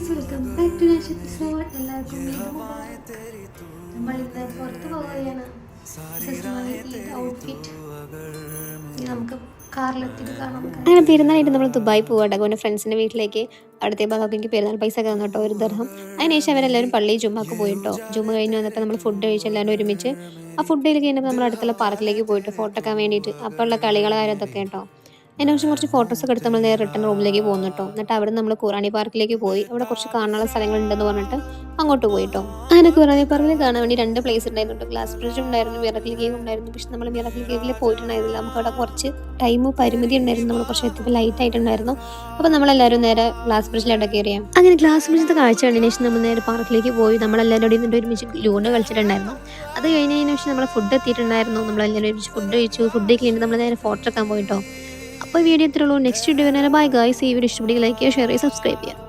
Guys, welcome back to next episode. എല്ലാവർക്കും നമ്മൾ ഇന്ന് പുറത്ത് പോവുകയാണ്. ഔട്ട്ഫിറ്റ് നമുക്ക് കാറിലെത്തിയിട്ട് കാണാം. അങ്ങനെ പെരുന്നാളായിട്ട് നമ്മൾ ദുബായി പോവാട്ടോ അവൻ്റെ ഫ്രണ്ട്സിൻ്റെ വീട്ടിലേക്ക്. അവിടുത്തെ ഭാഗത്ത് എനിക്ക് പെരുന്നാൾ പൈസ ഒക്കെ തന്നു കേട്ടോ, 1 ദിർഹം. അതിനുശേഷം അവരെല്ലാവരും പള്ളി ജുമ്മക്ക് പോയിട്ടോ. ജുമ്മ കഴിഞ്ഞ് വന്നപ്പോൾ നമ്മൾ ഫുഡ് കഴിച്ച് എല്ലാവരും ഒരുമിച്ച് ആ ഫുഡ് കഴിച്ച് കഴിഞ്ഞപ്പോൾ നമ്മൾ അടുത്തുള്ള പാർക്കിലേക്ക് പോയിട്ട് ഫോട്ടോ എടുക്കാൻ വേണ്ടിയിട്ട് അപ്പോൾ ഉള്ള കളികളെ കാര്യം അതൊക്കെ കേട്ടോ. അതിനെക്കുറിച്ച് കുറച്ച് ഫോട്ടോസൊക്കെ എടുത്ത് നമ്മൾ നേരെ റിട്ടേൺ റൂമിലേക്ക് പോകുന്നു കേട്ടോ. എന്നിട്ട് അവിടെ നമ്മൾ ഖുറാനി പാർക്കിലേക്ക് പോയി. അവിടെ കുറച്ച് കാണാനുള്ള സ്ഥലങ്ങളുണ്ടെന്ന് പറഞ്ഞിട്ട് അങ്ങോട്ട് പോയിട്ടോ. അങ്ങനെ ഖുറാനി പാർക്കിൽ കാണാൻ വേണ്ടി 2 പ്ലേസ് ഉണ്ടായിരുന്നു. ഗ്ലാസ് ബ്രിഡ്ജ് ഉണ്ടായിരുന്നു, മിറക്കിൾ കേവ് ഉണ്ടായിരുന്നു. പക്ഷെ നമ്മൾ മിറക്കിൾ കേവിൽ പോയിട്ടുണ്ടായിരുന്നില്ല. നമുക്ക് അവിടെ കുറച്ച് ടൈം പരിമിതി ഉണ്ടായിരുന്നു. നമ്മൾ കുറച്ച് എത്തിയപ്പോൾ ലൈറ്റ് ആയിട്ടുണ്ടായിരുന്നു. അപ്പോൾ നമ്മളെല്ലാവരും നേരെ ഗ്ലാസ് ബ്രിഡ്ജിലോട്ട് കയറിയാം. അങ്ങനെ ഗ്ലാസ് ബ്രിഡ്ജിൽ കാഴ്ച കണ്ടതിന് ശേഷം നമ്മൾ നേരെ പാർക്കിലേക്ക് പോയി. നമ്മളെല്ലാവരും അവിടെ നിന്നിട്ട് ഒരുമിച്ച് ലൂണ് കളിച്ചിട്ടുണ്ടായിരുന്നു. അത് കഴിഞ്ഞതിന് ശേഷം നമ്മൾ ഫുഡ് എത്തിയിട്ടുണ്ടായിരുന്നു. നമ്മളെല്ലാവരും ഒരുമിച്ച് ഫുഡ് കഴിച്ചു. ഫുഡ് കഴിഞ്ഞിട്ട് നമ്മൾ നേരെ ഫോട്ടോ എടുക്കാൻ പോയിട്ടോ. അപ്പോൾ വീഡിയോ ഇത്രയുള്ളൂ. നെക്സ്റ്റ് വീഡിയോ വരാൻ ബൈ ഗൈസ്. ഈ വീഡിയോ ഇഷ്ടപ്പെടുക ലൈക്ക് ചെയ്യുക, ഷെയർ ചെയ്യുക, സബ്സ്ക്രൈബ് ചെയ്യുക.